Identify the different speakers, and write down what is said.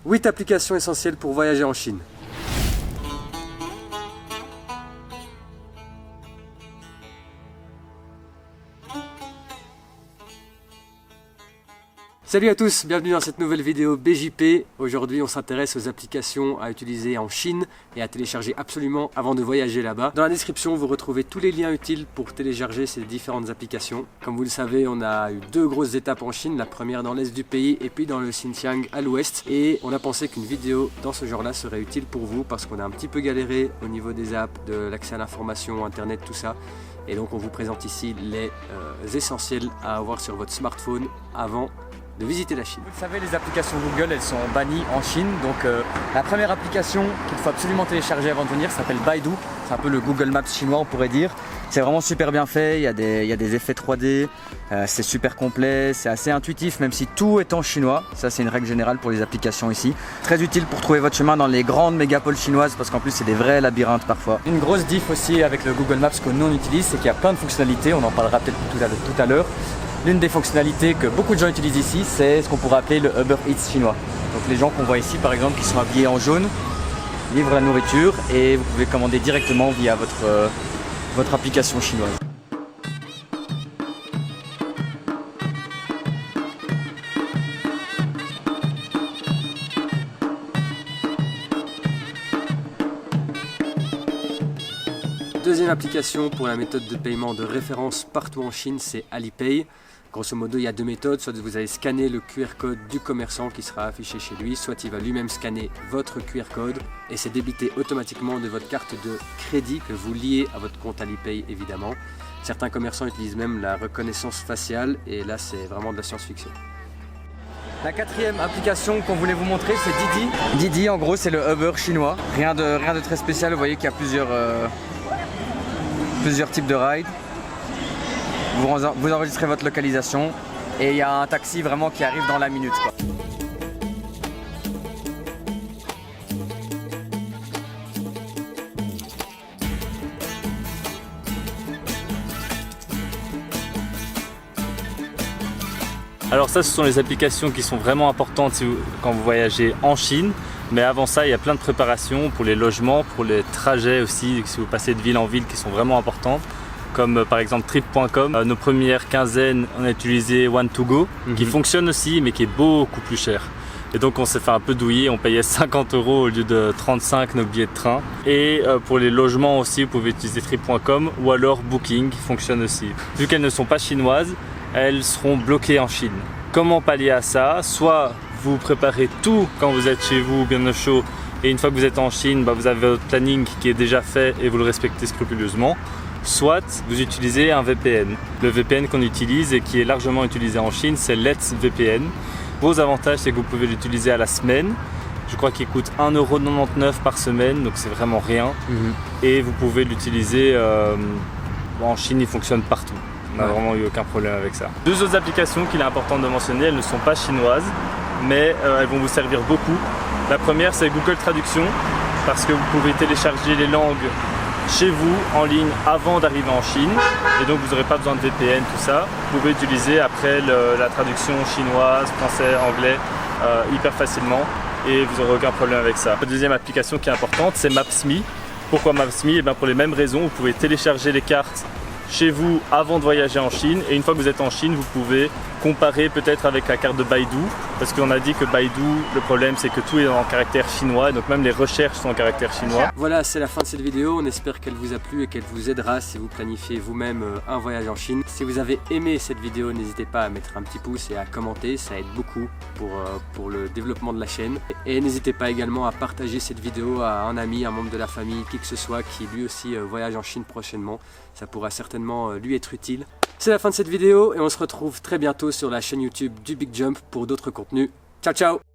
Speaker 1: 8 applications essentielles pour voyager en Chine. Salut à tous, bienvenue dans cette nouvelle vidéo BJP. Aujourd'hui on s'intéresse aux applications à utiliser en Chine et à télécharger absolument avant de voyager là-bas. Dans la description vous retrouvez tous les liens utiles pour télécharger ces différentes applications. Comme vous le savez, on a eu deux grosses étapes en Chine, la première dans l'est du pays et puis dans le Xinjiang à l'ouest. Et on a pensé qu'une vidéo dans ce genre là serait utile pour vous parce qu'on a un petit peu galéré au niveau des apps, de l'accès à l'information, internet, tout ça. Et donc on vous présente ici les essentiels à avoir sur votre smartphone avant de visiter la Chine.
Speaker 2: Vous le savez, les applications Google, elles sont bannies en Chine. Donc la première application qu'il faut absolument télécharger avant de venir s'appelle Baidu. C'est un peu le Google Maps chinois, on pourrait dire. C'est vraiment super bien fait, il y a des effets 3D, c'est super complet, c'est assez intuitif même si tout est en chinois. Ça c'est une règle générale pour les applications ici. Très utile pour trouver votre chemin dans les grandes mégapoles chinoises parce qu'en plus c'est des vrais labyrinthes parfois. Une grosse diff aussi avec le Google Maps que nous on utilise, c'est qu'il y a plein de fonctionnalités, on en parlera peut-être tout à l'heure. L'une des fonctionnalités que beaucoup de gens utilisent ici, c'est ce qu'on pourrait appeler le Uber Eats chinois. Donc les gens qu'on voit ici par exemple qui sont habillés en jaune, livrent la nourriture et vous pouvez commander directement via votre application chinoise.
Speaker 1: Deuxième application pour la méthode de paiement de référence partout en Chine, c'est Alipay. Grosso modo, il y a deux méthodes, soit vous allez scanner le QR code du commerçant qui sera affiché chez lui, soit il va lui-même scanner votre QR code et c'est débité automatiquement de votre carte de crédit que vous liez à votre compte Alipay évidemment. Certains commerçants utilisent même la reconnaissance faciale et là c'est vraiment de la science-fiction.
Speaker 2: La quatrième application qu'on voulait vous montrer, c'est Didi. Didi en gros c'est le Uber chinois, rien de très spécial, vous voyez qu'il y a plusieurs types de rides. Vous enregistrez votre localisation et il y a un taxi vraiment qui arrive dans la minute, quoi.
Speaker 3: Alors ça, ce sont les applications qui sont vraiment importantes quand vous voyagez en Chine. Mais avant ça, il y a plein de préparations pour les logements, pour les trajets aussi, si vous passez de ville en ville, qui sont vraiment importantes. Comme par exemple trip.com. Nos premières quinzaines, on a utilisé One2Go, qui fonctionne aussi, mais qui est beaucoup plus cher. Et donc on s'est fait un peu douiller, on payait 50 € au lieu de 35 nos billets de train. Et pour les logements aussi, vous pouvez utiliser trip.com ou alors Booking, qui fonctionne aussi. Vu qu'elles ne sont pas chinoises, elles seront bloquées en Chine. Comment pallier à ça? Soit vous préparez tout quand vous êtes chez vous, bien au chaud, et une fois que vous êtes en Chine, vous avez votre planning qui est déjà fait et vous le respectez scrupuleusement. Soit vous utilisez un VPN. Le VPN qu'on utilise et qui est largement utilisé en Chine, c'est Let's VPN. Gros avantage, c'est que vous pouvez l'utiliser à la semaine. Je crois qu'il coûte 1,99 € par semaine, donc c'est vraiment rien. Et vous pouvez l'utiliser en Chine, il fonctionne partout. On n'a vraiment eu aucun problème avec ça. Deux autres applications qu'il est important de mentionner, elles ne sont pas chinoises, mais elles vont vous servir beaucoup. La première, c'est Google Traduction, parce que vous pouvez télécharger les langues chez vous en ligne avant d'arriver en Chine et donc vous n'aurez pas besoin de VPN, tout ça. Vous pouvez utiliser après la traduction chinoise, français, anglais hyper facilement et vous n'aurez aucun problème avec ça. La deuxième application qui est importante, c'est Maps.me. Pourquoi Maps.me? Pour les mêmes raisons, vous pouvez télécharger les cartes chez vous avant de voyager en Chine et une fois que vous êtes en Chine, vous pouvez comparer peut-être avec la carte de Baidu parce qu'on a dit que Baidu, le problème c'est que tout est en caractère chinois et donc même les recherches sont en caractère chinois.
Speaker 1: Voilà, c'est la fin de cette vidéo, on espère qu'elle vous a plu et qu'elle vous aidera si vous planifiez vous-même un voyage en Chine. Si vous avez aimé cette vidéo, n'hésitez pas à mettre un petit pouce et à commenter, ça aide beaucoup pour le développement de la chaîne. Et n'hésitez pas également à partager cette vidéo à un ami, un membre de la famille, qui que ce soit qui lui aussi voyage en Chine prochainement, ça pourra certainement lui être utile. C'est la fin de cette vidéo et on se retrouve très bientôt sur la chaîne YouTube du Big Jump pour d'autres contenus. Ciao ciao!